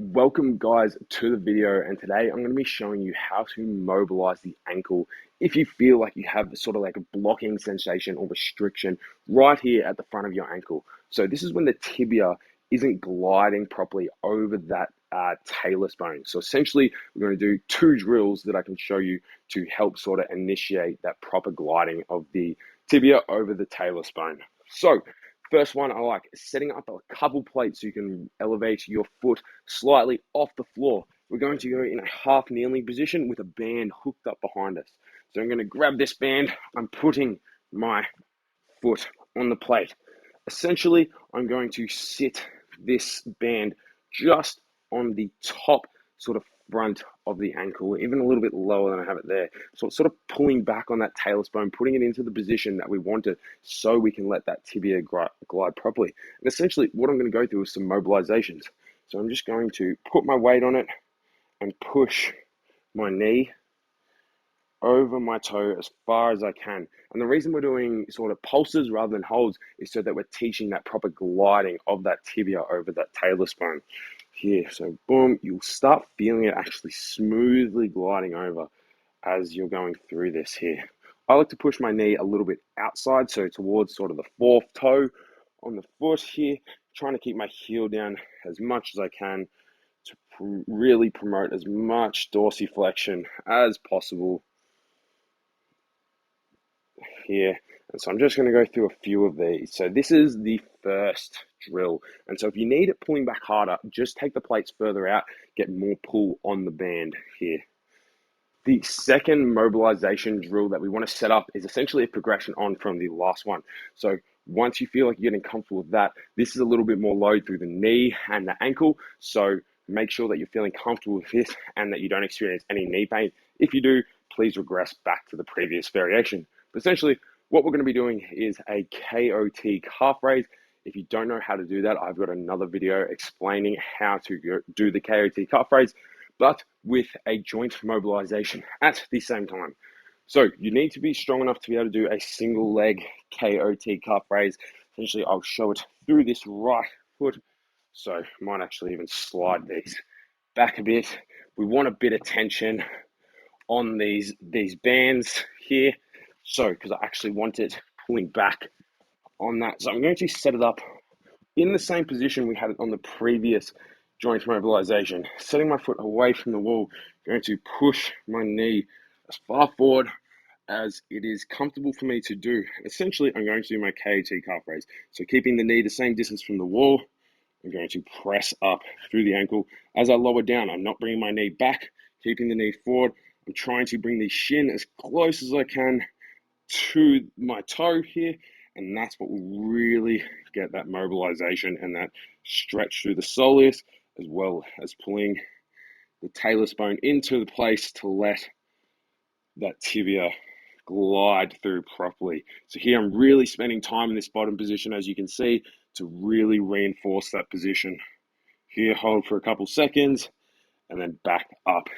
Welcome guys to the video, and today I'm going to be showing you how to mobilize the ankle if you feel like you have sort of like a blocking sensation or restriction right here at the front of your ankle. So this is when the tibia isn't gliding properly over that talus bone. So essentially we're going to do two drills that I can show you to help sort of initiate that proper gliding of the tibia over the talus bone. So first one, I like setting up a couple plates so you can elevate your foot slightly off the floor. We're going to go in a half kneeling position with a band hooked up behind us. So I'm going to grab this band. I'm putting my foot on the plate. Essentially, I'm going to sit this band just on the top sort of front of the ankle, even a little bit lower than I have it there. So it's sort of pulling back on that talus bone, putting it into the position that we want it so we can let that tibia glide properly. And essentially what I'm going to go through is some mobilizations. So I'm just going to put my weight on it and push my knee over my toe as far as I can. And the reason we're doing sort of pulses rather than holds is so that we're teaching that proper gliding of that tibia over that talus bone here. So boom, you'll start feeling it actually smoothly gliding over as you're going through this here. I like to push my knee a little bit outside, so towards sort of the fourth toe on the foot here, trying to keep my heel down as much as I can to really promote as much dorsiflexion as possible here. And so I'm just going to go through a few of these. So this is the first drill. And so if you need it pulling back harder, just take the plates further out, get more pull on the band here. The second mobilization drill that we want to set up is essentially a progression on from the last one. So once you feel like you're getting comfortable with that, this is a little bit more load through the knee and the ankle. So make sure that you're feeling comfortable with this and that you don't experience any knee pain. If you do, please regress back to the previous variation. But essentially, what we're going to be doing is a KOT calf raise. If you don't know how to do that, I've got another video explaining how to do the KOT calf raise, but with a joint mobilization at the same time. So you need to be strong enough to be able to do a single leg KOT calf raise. Essentially, I'll show it through this right foot. So I might actually even slide these back a bit. We want a bit of tension on these bands here. So, because I actually want it pulling back on that. So I'm going to set it up in the same position we had it on the previous joint mobilization. Setting my foot away from the wall, going to push my knee as far forward as it is comfortable for me to do. Essentially, I'm going to do my KOT calf raise. So keeping the knee the same distance from the wall, I'm going to press up through the ankle. As I lower down, I'm not bringing my knee back, keeping the knee forward. I'm trying to bring the shin as close as I can to my toe here, and that's what will really get that mobilization and that stretch through the soleus, as well as pulling the talus bone into the place to let that tibia glide through properly. So here I'm really spending time in this bottom position, as you can see, to really reinforce that position. Here, hold for a couple seconds and then back up.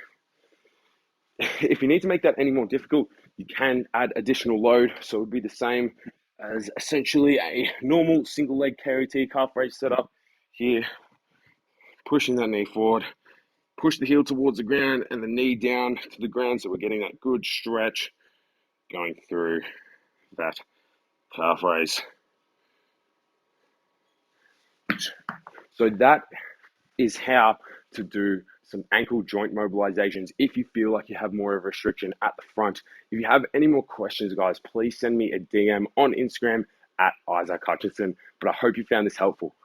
If you need to make that any more difficult, you can add additional load. So it would be the same as essentially a normal single leg KOT calf raise setup. Here, pushing that knee forward, push the heel towards the ground and the knee down to the ground, so we're getting that good stretch going through that calf raise. So that is how to do some ankle joint mobilizations if you feel like you have more of a restriction at the front. If you have any more questions, guys, please send me a DM on Instagram at Isaac Hutchinson. But I hope you found this helpful.